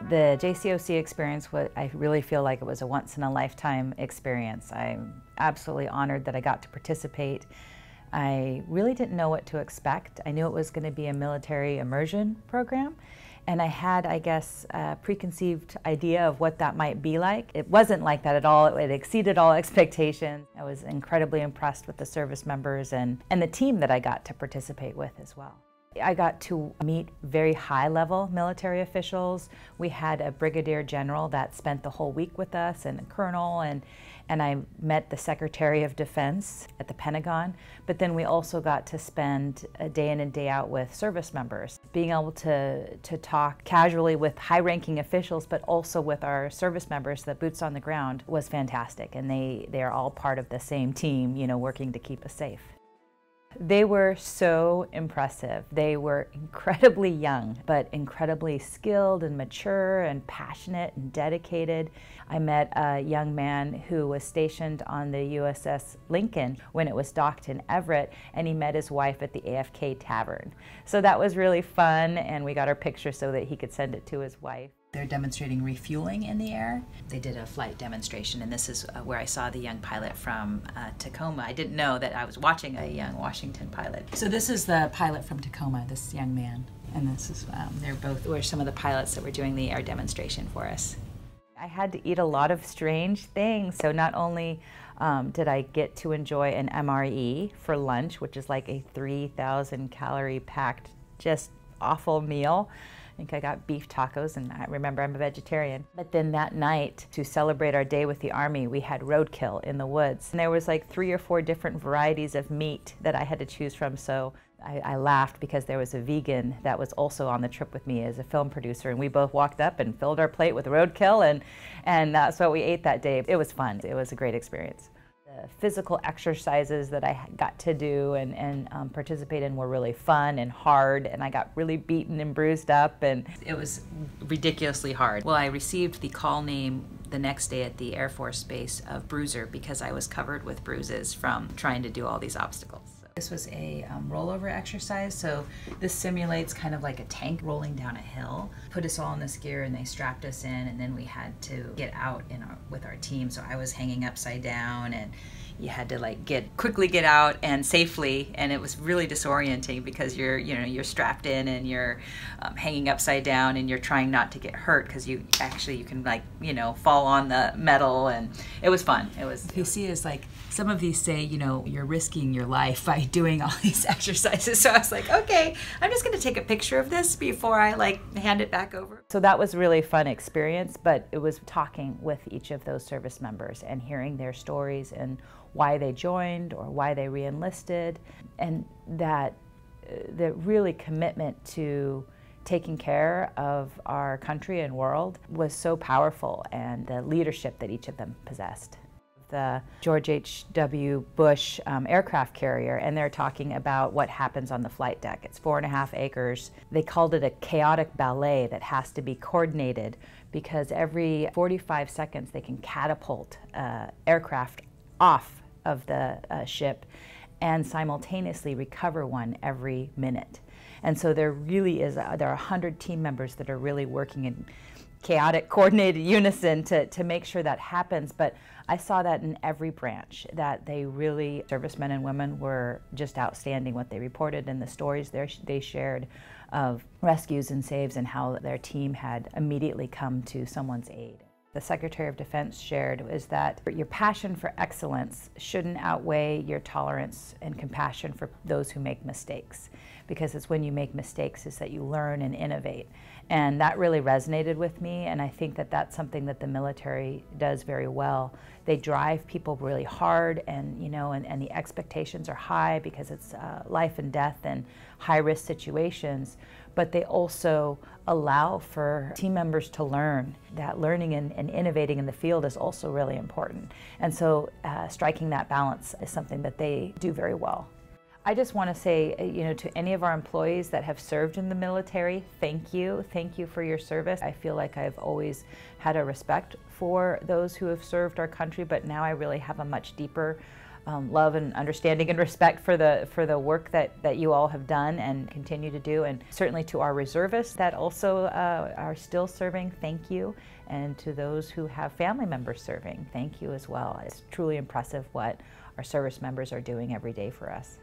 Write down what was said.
The JCOC experience, I really feel like it was a once-in-a-lifetime experience. I'm absolutely honored that I got to participate. I really didn't know what to expect. I knew it was going to be a military immersion program, and I had, I guess, a preconceived idea of what that might be like. It wasn't like that at all. It exceeded all expectations. I was incredibly impressed with the service members and the team that I got to participate with as well. I got to meet very high-level military officials. We had a brigadier general that spent the whole week with us, and a colonel, and I met the Secretary of Defense at the Pentagon. But then we also got to spend a day in and day out with service members. Being able to talk casually with high-ranking officials, but also with our service members, the boots on the ground, was fantastic. And they are all part of the same team, you know, working to keep us safe. They were so impressive. They were incredibly young, but incredibly skilled and mature and passionate and dedicated. I met a young man who was stationed on the USS Lincoln when it was docked in Everett, and he met his wife at the AFK Tavern. So that was really fun, and we got our picture so that he could send it to his wife. They're demonstrating refueling in the air. They did a flight demonstration, and this is where I saw the young pilot from Tacoma. I didn't know that I was watching a young Washington pilot. So this is the pilot from Tacoma, this young man, and this is, were some of the pilots that were doing the air demonstration for us. I had to eat a lot of strange things, so not only did I get to enjoy an MRE for lunch, which is like a 3,000 calorie packed, just awful meal. I think I got beef tacos, and I remember I'm a vegetarian. But then that night, to celebrate our day with the Army, we had roadkill in the woods. And there was like 3 or 4 different varieties of meat that I had to choose from, so I laughed because there was a vegan that was also on the trip with me as a film producer, and we both walked up and filled our plate with roadkill, and that's what we ate that day. It was fun. It was a great experience. The physical exercises that I got to do and participate in were really fun and hard, and I got really beaten and bruised up, and it was ridiculously hard. Well, I received the call name the next day at the Air Force Base of Bruiser because I was covered with bruises from trying to do all these obstacles. This was a rollover exercise, so this simulates kind of like a tank rolling down a hill. Put us all in this gear, and they strapped us in, and then we had to get out with our team. So I was hanging upside down, and you had to like quickly get out and safely, and it was really disorienting because you're strapped in and you're hanging upside down, and you're trying not to get hurt because you can like fall on the metal, and it was fun. PC is like, some of these say, you're risking your life by doing all these exercises. So I was like, okay, I'm just going to take a picture of this before I hand it back over. So that was a really fun experience, but it was talking with each of those service members and hearing their stories and why they joined or why they re-enlisted, and that the really commitment to taking care of our country and world was so powerful, and the leadership that each of them possessed. The George H.W. Bush aircraft carrier, and they're talking about what happens on the flight deck. It's 4.5 acres. They called it a chaotic ballet that has to be coordinated because every 45 seconds they can catapult aircraft off of the ship and simultaneously recover one every minute. And so there are 100 team members that are really working in chaotic, coordinated unison to make sure that happens. But I saw that in every branch, that servicemen and women were just outstanding, what they reported and the stories they shared of rescues and saves and how their team had immediately come to someone's aid. The Secretary of Defense shared is that your passion for excellence shouldn't outweigh your tolerance and compassion for those who make mistakes, because it's when you make mistakes is that you learn and innovate. And that really resonated with me, and I think that that's something that the military does very well. They drive people really hard, and and the expectations are high because it's life and death and high-risk situations, but they also allow for team members to learn. That learning and innovating in the field is also really important. And so striking that balance is something that they do very well. I just want to say, to any of our employees that have served in the military, thank you. Thank you for your service. I feel like I've always had a respect for those who have served our country, but now I really have a much deeper love and understanding and respect for the work that you all have done and continue to do, and certainly to our reservists that also are still serving, thank you. And to those who have family members serving, thank you as well. It's truly impressive what our service members are doing every day for us.